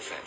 FM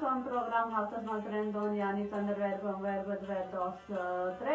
Son program halkas mantren don yani sanderver bomber budver dos tre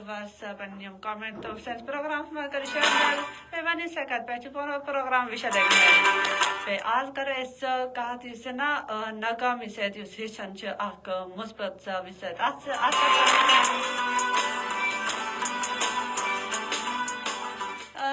viewers pannum comment to sense programs ma kar share pe vani sakat pe program vishadegme pe az kar is kahat is na nagami se dis hisanch ak musbat viset as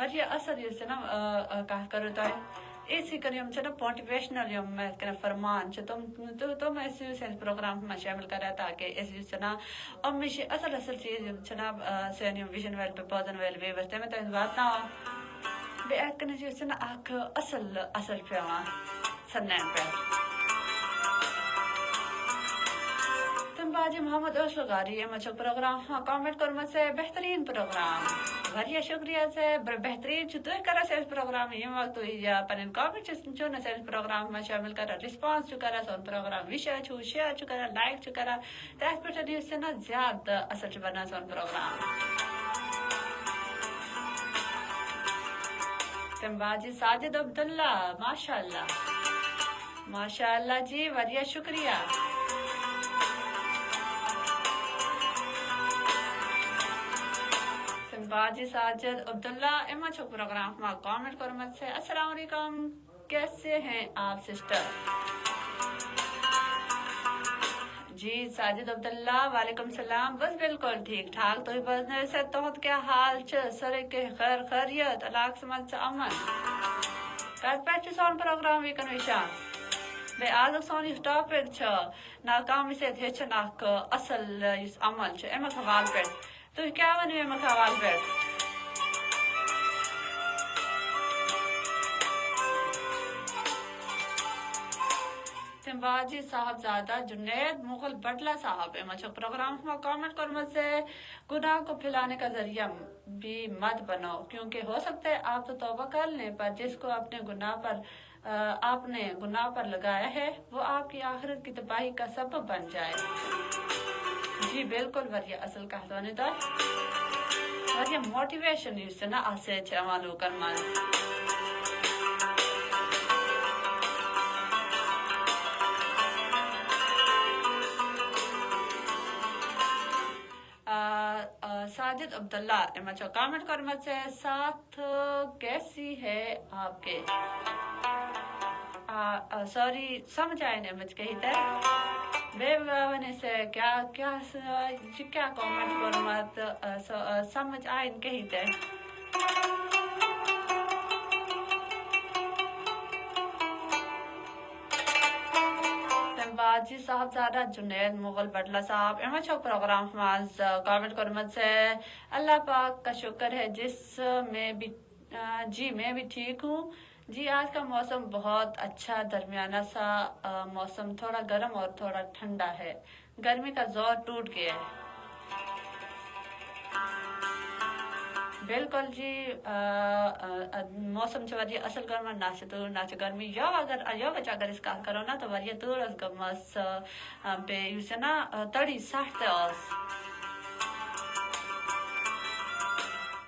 واریاہ اصل یُس چھُ نا کتھ کرو تۄہہِ اسی کٔرۍ یِم چھِ نا موٹِویشنل یِم یِتھ کٔنۍ فرمان چھِ تِم ٲسِو سٲنِس پروگرامس منٛز شٲمِل کران تاکہِ أسۍ یُس چھِ نا یِم چھِ اصل اصل چیٖز یِم چھِ نا سٲنۍ یِم وِجن وٲلۍ بوزن وٲلۍ ویٖور تِمن تام واتناوان بیٚیہِ یِتھ کٔنۍ یُس چھِ نا اکھ اصل اثر پیٚوان سنن پٮ۪ٹھ تمہِ بعد یہِ محمد ٲشر غاری یِمن چھُ پروگرام کامنٹ کوٚرمُت ژےٚ بہتریٖن پروگرام واریاہ شُکریہ ژےٚ بہتریٖن چھُ تُہۍ کران سٲنِس پروگرام ییٚمہِ وقتہٕ تُہۍ پنٕنۍ کامنٹ چھِو نہٕ سٲنِس پروگرامس منٛز شٲمِل کران رِسپانس چھُ کران سون پروگرام وِشر چھُ شیر چھُ کران لایک چھُ کران تتھ پٮ۪ٹھ یُس چھُ نا زیادٕ اصل چھُ بنان سون پروگرام تمہِ بعد جی ساجد عبداللہ ماشاء اللہ جی واریاہ شُکریہ باجی ساجد عبداللہ اِمن چھُ پروگرام منٛز کامنٹ کوٚرمُت سے السلام علیکم کیسے ہیں آپ سسٹر جی ساجد عبداللہ وعلیکم السلام بس بالکل ٹھیک ٹھاک تُہۍ بوزنٲیِو سا تُہُنٛد کیٛاہ حال چھُ سٲری کینٛہہ خیر خیریت علاقس منٛز چھُ امن کتھ پٮ۪ٹھ چھُ سون پروگرام ویٖکن وٕچھان بیٚیہِ آزُک سون یُس ٹاپِک چھُ ناکامی سۭتۍ ہیٚچھُن اکھ اصل یُس عمل چھُ امیُک حوالہٕ پٮ۪ٹھ تُہۍ کیٛاہ ؤنِو امیُک حوالہٕ پٮ۪ٹھ تمہِ بعد جی صاحبزادہ جنید مغل بٹلہ صاحب یِمن چھُ پروگرامس منٛز کامنٹ کوٚرمُت سے گناہ کو پھیلانے کا ذریعہ بھی مت بنو کیونکہ ہو سکتا ہے آپ تو توبہ کر لیں پر جس کو آپ نے گناہ پر لگایا ہے وہ آپ کی آخرت کی تباہی کا سبب بن جائے جی بالکل واریاہ اصل کتھ ؤنِو تُہۍ واریاہ موٹِویشن یُس چھُ نا اتھ سۭتۍ چھِ یِوان لوٗکن منٛز ساجد عبداللہ یِمن چھُ کامنٹ کوٚرمُت سے ساتھ کیسی ہے آپ کے سوری سمجھ آیہِ نہٕ اَمِچ کِہیٖنۍ تہِ بیٚیہِ ؤنِو سا کیٛاہ کامنٹ کوٚرمُت سمجھ آیہِ نہٕ کِہیٖنۍ تہِ جی صاحبزادہ جنید مغل بٹلہ صاحب یِمن چھُ پروگرامس منٛز کامنٹ کوٚرمُت سے اللہ پاک کا شکر ہے جس میں بھی جی میں بھی ٹھیک ہوں جی آج کا موسم بہت اچھا درمیانہ سا موسم تھوڑا گرم اور تھوڑا ٹھنڈا ہے گرمی کا زور ٹوٹ گیا ہے بالکل جی موسم چھُ واریاہ اصل گوٚمُت نہ چھِ تۭر نہ چھِ گرمی یوٕچ اگر أسۍ کتھ کرو نا تہٕ واریاہ تۭر ٲس گٔمٕژ بیٚیہِ یُس نا تٔڑی سٹھ تہِ ٲس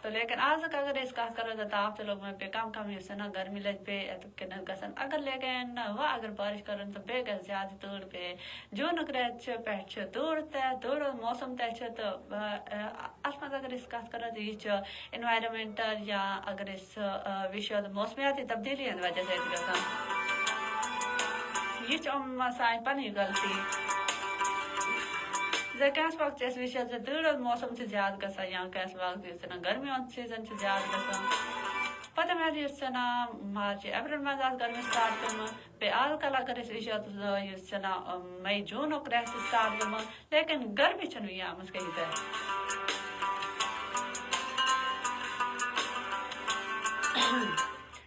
تہٕ لیکن آزُک اگر أسۍ کتھ کرو تہٕ تاپھ تہِ لوٚگ وۄنۍ بیٚیہِ کم یُس نا گرمی لگہِ بیٚیہِ یِتھ کٔنۍ گژھان اگر لیکن وۄنۍ اگر بارش کرن تہٕ بیٚیہِ گژھِ زیادٕ تۭر بیٚیہِ جوٗنُک رٮ۪تھ چھُ پٮ۪ٹھ چھُ تۭر موسم تہِ چھُ تہٕ اتھ منٛز اگر أسۍ کتھ کرو تہٕ یہِ چھُ انوایرمنٹل یا اگر أسۍ وٕچھو تہٕ موسمیاتی تبدیٖلی ہٕنٛدِ وجہ سۭتۍ گژھان یہِ چھِ سانہِ پنٕنۍ غلطی کینٛہہ وقت چھِ أسۍ وٕچھان زِ تۭر ہُنٛد موسم چھُ زیادٕ گژھان یا کینٛہہ وقت یُس زن گرمی ہُنٛد سیٖزن چھُ زیادٕ گژھان پتہٕ مےٚ یُس نا مارچ اپریل منٛز آسہِ گرمی سٹارٹ گٔمٕژ بیٚیہِ آز کل اگر أسۍ وٕچھو تہٕ یُس نا مئی جوٗنُک رٮ۪تھ چھُ سٹارٹ گٔمٕژ لیکن گرمی چھنہٕ وٕنہِ آمٕژ کِہیٖنۍ تہِ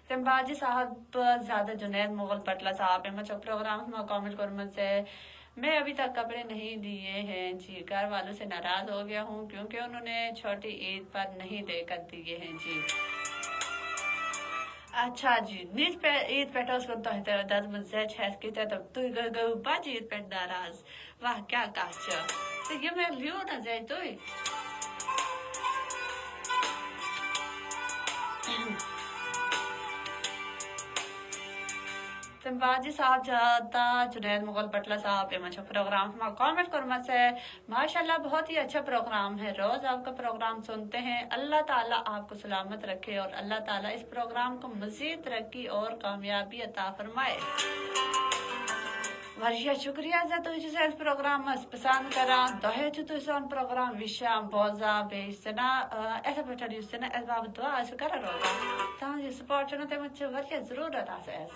تمہِ بعد جی صاحبزادہ جنید مغل بٹلہ صاحب یِمن چھُ پروگرامس منٛز کامنٹ کوٚرمُت سے میں ابھی تک کپڑے نہیں دیے ہیں جی گھر والوں سے ناراض ہو گیا ہوں کیونکہ انہوں نے چھوٹی عید پر نہیں دے کر دیے ہیں جی اچھا جی عید پٮ۪ٹھ ٲس تۄہہِ تہِ دٔزمٕژ زٮ۪چ ہٮ۪تھ کۭتیاہ تہٕ تُہۍ گٔیوٕ بجہِ عید پٮ۪ٹھ ناراض واہ کیٛاہ کتھ چھِ تہٕ یہِ مےٚ لیوٗ نہ زٮ۪چ تُہۍ تمہِ بعد جی صاحبزادہ جنید مغل بٹلہ صاحب یِمن چھُ پروگرامس منٛز کامنٹ کوٚرمُت سے ماشاء اللہ بہت ہی اچھا پروگرام ہے روز آپ کا پروگرام سنتے ہیں اللہ تعالیٰ آپ کو سلامت رکھے اور اللہ تعالیٰ اس پروگرام کو مزید ترقی اور کامیابی عطا فرمائے واریاہ شکریہ زِ تُہۍ چھِو سٲنِس پروگرامس پسند کران دۄہے چھُ تُہۍ سون پروگرام وٕچھان بوزان بیٚیہِ چھِنا اِتھے پٲٹھۍ یُس چھِنا اَسہِ باپتھ دُعا ٲسِو کران روزان تُہنٛد یہِ سپورٹ چھُنہ تَمیُک چھِ واریاہ ضروٗرت آسان اَسہِ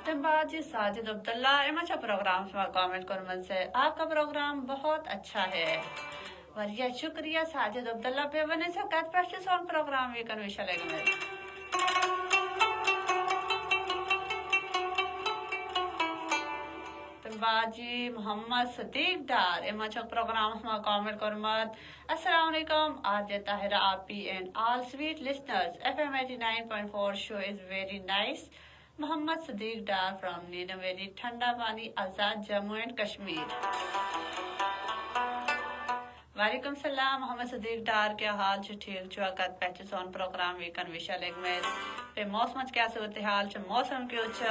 تمہِ بعد جی ساجد عبداللہ یِمن چھا پروگرامس منٛز کامنٹ کوٚرمُت زِ آپ کا پروگرام بہت اچھا ہے واریاہ شکریہ ساجد عبداللہ بیٚیہِ ؤنِو سا کتہِ پٮ۪ٹھ چھُ سون پروگرام ویٖکن وٕچھان لٔگمٕتۍ باجی محمد صدیق ڈار یِمن چھُ پروگرامس منٛز کامنٹ کوٚرمُت السلام علیکم آر جے طاہرہ آپی and all sweet listeners FM 89.4 show is very nice Muhammad Siddique Dar from Neena valley Thanda Pani Azad Jammu and Kashmir وعلیکم السلام محمد صدیق ڈار کیا حال چھُ ٹھیک چھُوا کتہِ پٮ۪ٹھ چھُ سون پروگرام ویٖکن وٕچھان لٔگمٕتۍ بیٚیہِ موسمٕچ کیٛاہ صوٗرتحال چھِ موسم کیُتھ چھُ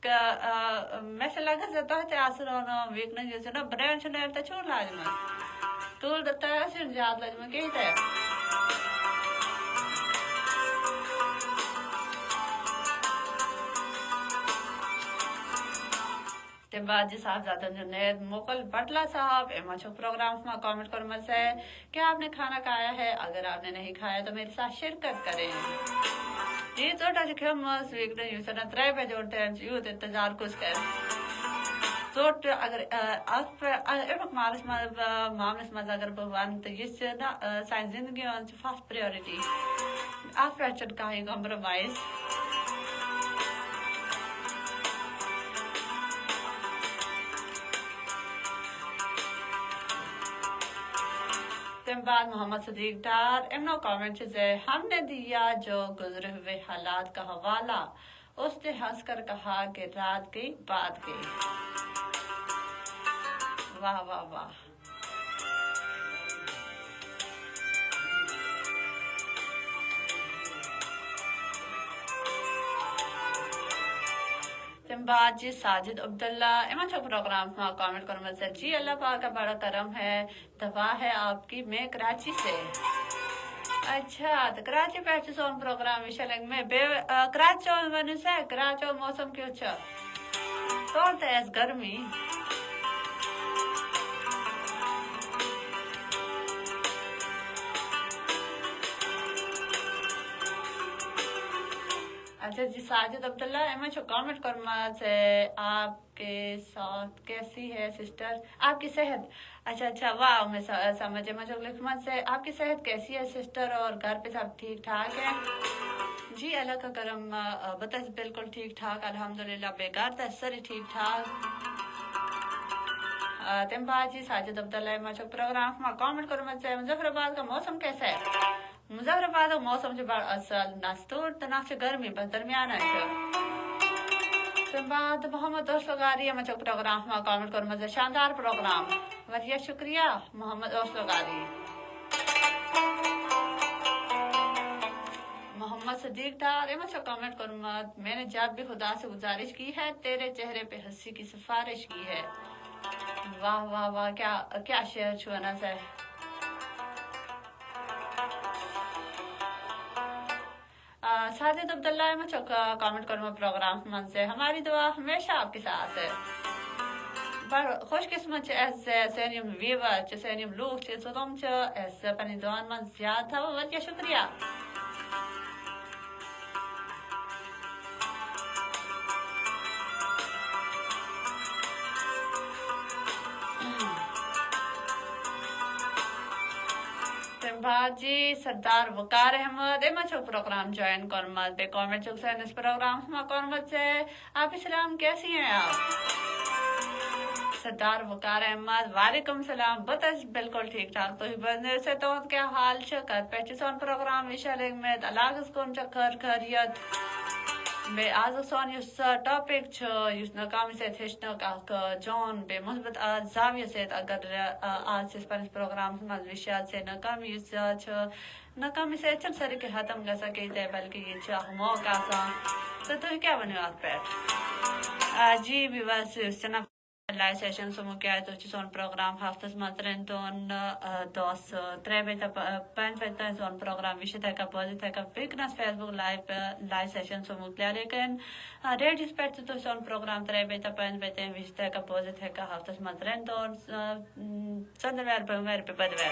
مےٚ چھُ لگان زِ تۄہہِ تہِ آسہِ ویٖکنس یُس نا برٛینٛڈ چھُ نیرِ تۄہہِ چھُو لاجمٕژ تُل تۄہہِ آسہِ زیادٕ لٲجمٕژ کِہیٖنۍ تہِ تمہِ بعد جی صاحبزادہ جنید مغل بٹلا صاحب یِمن چھُ پروگرامس منٛز کامنٹ کوٚرمُت ہے کیا آپ نے کھانا کھایا ہے اگر آپ نے نہیں کھایا تو میرے ساتھ شرکت کریں جی ژوٚٹ چھِ کھیٚمٕژ ویٖکنس یُس 3 بجے اوٚن تانۍ چھُ یوٗت اِنتظار کُس کرِ ژوٚٹ اگر امیُک معاملس منٛز اگر بہٕ ونہٕ تہٕ یہِ چھِ نا سانہِ زندگی منٛز چھِ فسٹ پریورٹی اتھ پٮ۪ٹھ چھُنہٕ کانٛہہ کمپرومایز تمہِ بعد محمد صدیق ڈار یِمنو کامنٹ چھِ زِ ہم نے دیا جو گزرے ہوئے حالات کا حوالہ اس نے ہنس کر کہا کہ رات گئی بات گئی واہ واہ واہ تمہِ بعد جی ساجد عبداللہ یِمن چھُ پروگرامس منٛز کامنٹ کوٚرمُت جی اللہ پاک کا بڑا کرم ہے دعا ہے آپ کی میں کراچی سے اچھا تہٕ کراچی پٮ۪ٹھ چھُ سون پروگرام وٕچھان لٔگمٕتۍ بیٚیہِ کراچی ؤنِو سا کراچی موسم کیُتھ چھُ تورٕ تہِ آسہِ گرمی اچھا جی ساجد عبداللہ یِمن چھُ کامنٹ کوٚرمُت آپ کے ساتھ کیسی ہے سسٹر آپ کی صحت اچھا اچھا واہ میں سمجھ یِمن چھُ لیکھمُت آپ کی صحت کیسی ہے سسٹر اور گھر پہ سب ٹھیک ٹھاک ہے جی اللہ کا کرم بہٕ تہِ چھَس بِلکُل ٹھیٖک ٹھاک الحمدُاللہ بیٚیہِ گھرِ تہِ سٲری ٹھیٖک ٹھاک تمہِ بعد جی ساجد عبداللہ یِمن چھُ پروگرامس منٛز کامنٹ کوٚرمُت مظفر آباد کا موسم کیسا ہے مظفر آباد کا موسم چھُ بڑٕ اصل نہ چھِ تۭر تہٕ نہ چھِ گرمی بس درمیانہ چھُ تمہِ بعد محمد اوسلوگاری یِمن چھُ پروگرامس منٛز کامنٹ کوٚرمُت شاندار پروگرام واریاہ شکریہ محمد اوسلوگاری محمد صدیق ڈار یِمن چھُ کامنٹ کوٚرمُت میں نے جب بھی خدا سے گزارش کی ہے تیرے چہرے پہ ہنسی کی سفارش کی ہے واہ واہ واہ کیا شعر چھُ ونان سا ساجد عبداللہ یِمن چھُ کامنٹ کوٚرمُت پروگرامس منٛز ہماری دعا ہمیشہ آپ کے ساتھ ہے بڑٕ خوش قسمت چھِ اَسہِ سٲنۍ یِم ویٖور چھِ سٲنۍ یِم لوٗکھ چھِ تِم چھِ اَسہِ پنٕنۍ دُعاہن منٛز یاد تھاوان واریاہ شُکریہ جی سردار وقار احمد یِمن چھُ پروگرام جوائن کوٚرمُت بیٚیہِ کامنٹ چھُکھ سٲنِس پروگرامس منٛز کوٚرمُت آپ اسلام کیسی ہیں آپ سردار وقار احمد وعلیکم السلام بہٕ تہِ چھَس بِلکُل ٹھیٖک ٹھاک تُہۍ ؤنِو سا تُہُنٛد کیٛاہ حال چھُ کتہِ پٮ۪ٹھ چھُ سون پروگرام وٕچھان لٔگمٕتۍ علاقس کُن چھا خٲریت بیٚیہِ آزُک سون یُس ٹاپِک چھُ یُس ناکامی سۭتۍ ہیٚچھنُک اکھ جان بیٚیہِ مثبت زاویہِ سۭتۍ اگر آز چھِ أسۍ پنٕنِس پروگرامس منٛز وٕچھان ناکامی یُس چھُ ناکامی سۭتۍ چھُنہٕ سٲری کینٛہہ ختم گژھان کِہیٖنۍ تہِ بلکہِ یہِ چھُ اکھ موقعہٕ آسان تہٕ تُہۍ کیٛاہ ؤنِو اتھ پٮ۪ٹھ جی ویٖورس یُس چھُنہ Live session sumukya to on program haftas matren don dos trebeta panfeta on program vishita ka positive ka fitness Facebook live session sumukya lekin red dispatch to on program trebeta panfeta vishita ka positive ka haftas matren don sandever bumver pe badver